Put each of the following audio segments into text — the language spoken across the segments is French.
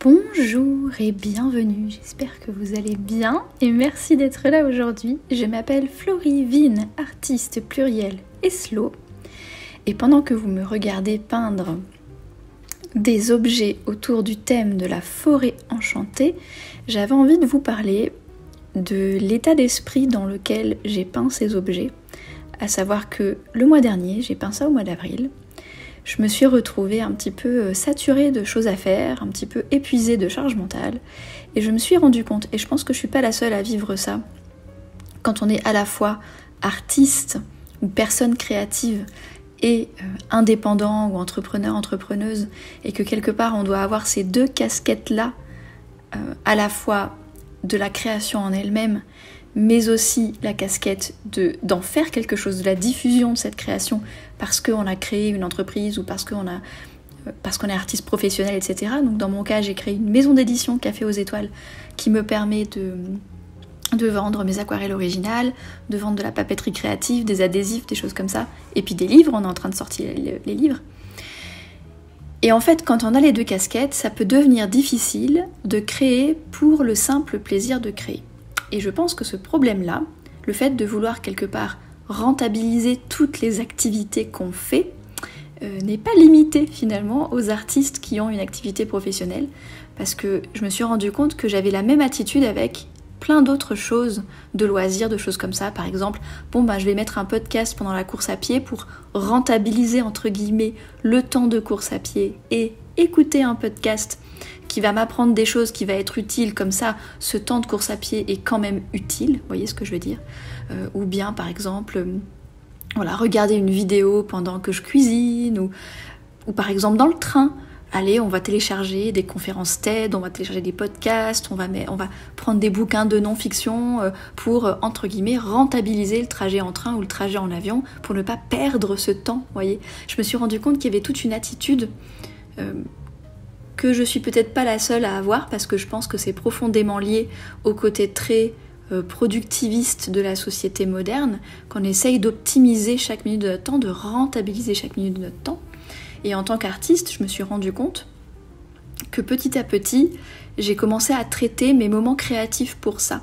Bonjour et bienvenue, j'espère que vous allez bien et merci d'être là aujourd'hui. Je m'appelle Florie Vine, artiste pluriel et slow. Et pendant que vous me regardez peindre des objets autour du thème de la forêt enchantée, j'avais envie de vous parler de l'état d'esprit dans lequel j'ai peint ces objets. À savoir que le mois dernier, j'ai peint ça au mois d'avril. Je me suis retrouvée un petit peu saturée de choses à faire, un petit peu épuisée de charge mentale, et je me suis rendu compte, et je pense que je suis pas la seule à vivre ça, quand on est à la fois artiste ou personne créative et indépendant ou entrepreneur, entrepreneuse, et que quelque part on doit avoir ces deux casquettes-là, à la fois de la création en elle-même, mais aussi la casquette d'en faire quelque chose, de la diffusion de cette création, parce qu'on a créé une entreprise ou parce qu'on est artiste professionnel, etc. Donc dans mon cas, j'ai créé une maison d'édition Café aux Étoiles qui me permet de vendre mes aquarelles originales, de vendre de la papeterie créative, des adhésifs, des choses comme ça, et puis des livres, on est en train de sortir les livres. Et en fait, quand on a les deux casquettes, ça peut devenir difficile de créer pour le simple plaisir de créer. Et je pense que ce problème-là, le fait de vouloir quelque part rentabiliser toutes les activités qu'on fait, n'est pas limité finalement aux artistes qui ont une activité professionnelle, parce que je me suis rendu compte que j'avais la même attitude avec plein d'autres choses, de loisirs, de choses comme ça. Par exemple, je vais mettre un podcast pendant la course à pied pour rentabiliser entre guillemets le temps de course à pied et écouter un podcast qui va m'apprendre des choses, qui va être utile, comme ça, ce temps de course à pied est quand même utile, vous voyez ce que je veux dire, ou bien, par exemple, regarder une vidéo pendant que je cuisine, ou par exemple dans le train, allez, on va télécharger des conférences TED, on va télécharger des podcasts, on va prendre des bouquins de non-fiction pour, entre guillemets, rentabiliser le trajet en train ou le trajet en avion, pour ne pas perdre ce temps, vous voyez. Je me suis rendu compte qu'il y avait toute une attitude que je suis peut-être pas la seule à avoir, parce que je pense que c'est profondément lié au côté très productiviste de la société moderne, qu'on essaye d'optimiser chaque minute de notre temps, de rentabiliser chaque minute de notre temps. Et en tant qu'artiste, je me suis rendu compte que petit à petit, j'ai commencé à traiter mes moments créatifs pour ça.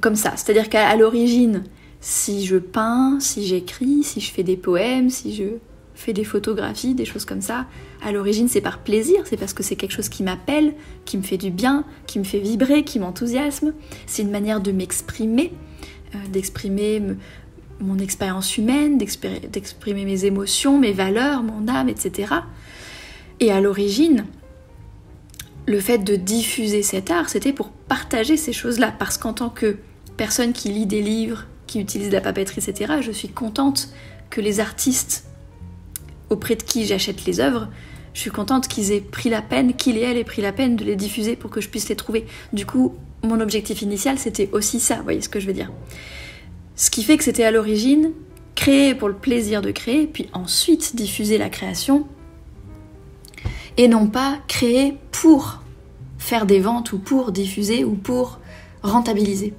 Comme ça, c'est-à-dire qu'à l'origine, si je peins, si j'écris, si je fais des poèmes, si je fais des photographies, des choses comme ça, à l'origine c'est par plaisir, c'est parce que c'est quelque chose qui m'appelle, qui me fait du bien, qui me fait vibrer, qui m'enthousiasme. C'est une manière de m'exprimer, d'exprimer mon expérience humaine, d'exprimer mes émotions, mes valeurs, mon âme, etc. Et à l'origine, le fait de diffuser cet art, c'était pour partager ces choses-là, parce qu'en tant que personne qui lit des livres, qui utilise de la papeterie, etc., je suis contente que les artistes auprès de qui j'achète les œuvres, je suis contente qu'ils et elles aient pris la peine de les diffuser pour que je puisse les trouver. Du coup, mon objectif initial, c'était aussi ça, vous voyez ce que je veux dire. Ce qui fait que c'était à l'origine créer pour le plaisir de créer, puis ensuite diffuser la création, et non pas créer pour faire des ventes, ou pour diffuser, ou pour rentabiliser.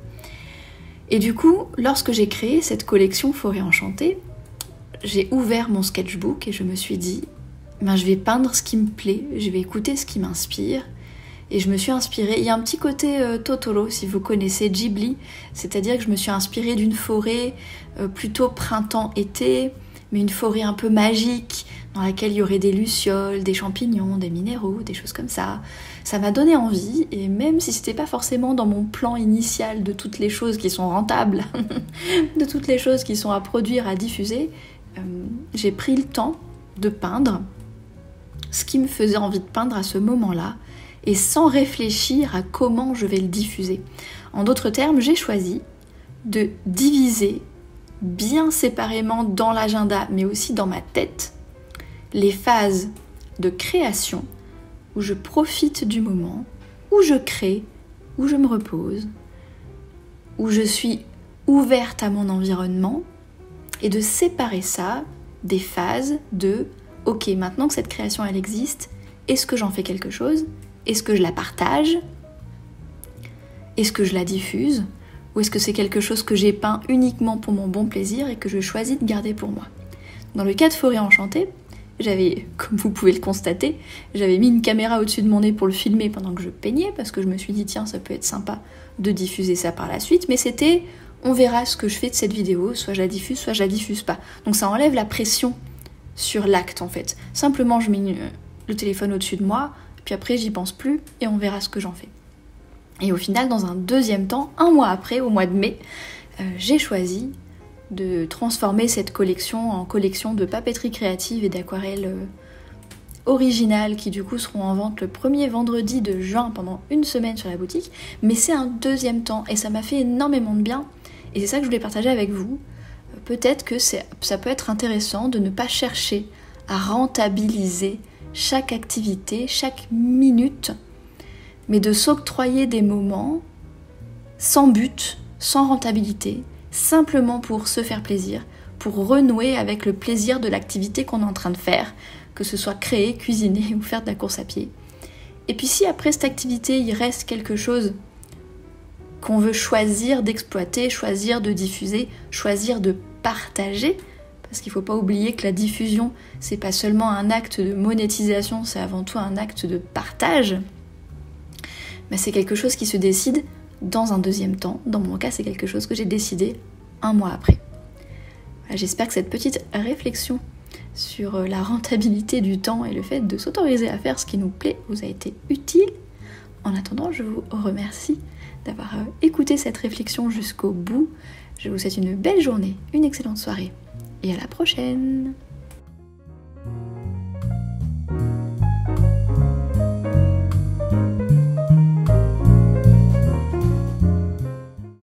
Et du coup, lorsque j'ai créé cette collection Forêt Enchantée, j'ai ouvert mon sketchbook et je me suis dit, je vais peindre ce qui me plaît, je vais écouter ce qui m'inspire. Et je me suis inspirée, il y a un petit côté Totoro, si vous connaissez Ghibli, c'est-à-dire que je me suis inspirée d'une forêt plutôt printemps-été, mais une forêt un peu magique, dans laquelle il y aurait des lucioles, des champignons, des minéraux, des choses comme ça. Ça m'a donné envie, et même si c'était pas forcément dans mon plan initial de toutes les choses qui sont rentables, de toutes les choses qui sont à produire, à diffuser, j'ai pris le temps de peindre ce qui me faisait envie de peindre à ce moment-là, et sans réfléchir à comment je vais le diffuser. En d'autres termes, j'ai choisi de diviser bien séparément dans l'agenda, mais aussi dans ma tête, les phases de création où je profite du moment, où je crée, où je me repose, où je suis ouverte à mon environnement, et de séparer ça des phases de « Ok, maintenant que cette création elle existe, est-ce que j'en fais quelque chose ? Est-ce que je la partage ? Est-ce que je la diffuse ? Ou est-ce que c'est quelque chose que j'ai peint uniquement pour mon bon plaisir et que je choisis de garder pour moi ? » Dans le cas de Forêt Enchantée, j'avais, comme vous pouvez le constater, j'avais mis une caméra au-dessus de mon nez pour le filmer pendant que je peignais, parce que je me suis dit, tiens, ça peut être sympa de diffuser ça par la suite, mais c'était, on verra ce que je fais de cette vidéo, soit je la diffuse, soit je la diffuse pas. Donc ça enlève la pression sur l'acte en fait. Simplement, je mets le téléphone au-dessus de moi, puis après j'y pense plus, et on verra ce que j'en fais. Et au final, dans un deuxième temps, un mois après, au mois de mai, j'ai choisi de transformer cette collection en collection de papeterie créative et d'aquarelles originales qui du coup seront en vente le premier vendredi de juin pendant une semaine sur la boutique. Mais c'est un deuxième temps et ça m'a fait énormément de bien et c'est ça que je voulais partager avec vous. Peut-être que ça peut être intéressant de ne pas chercher à rentabiliser chaque activité, chaque minute, mais de s'octroyer des moments sans but, sans rentabilité, simplement pour se faire plaisir, pour renouer avec le plaisir de l'activité qu'on est en train de faire, que ce soit créer, cuisiner ou faire de la course à pied. Et puis si après cette activité, il reste quelque chose qu'on veut choisir d'exploiter, choisir de diffuser, choisir de partager, parce qu'il ne faut pas oublier que la diffusion, c'est pas seulement un acte de monétisation, c'est avant tout un acte de partage, mais c'est quelque chose qui se décide dans un deuxième temps. Dans mon cas, c'est quelque chose que j'ai décidé un mois après. Voilà, j'espère que cette petite réflexion sur la rentabilité du temps et le fait de s'autoriser à faire ce qui nous plaît vous a été utile. En attendant, je vous remercie d'avoir écouté cette réflexion jusqu'au bout. Je vous souhaite une belle journée, une excellente soirée et à la prochaine!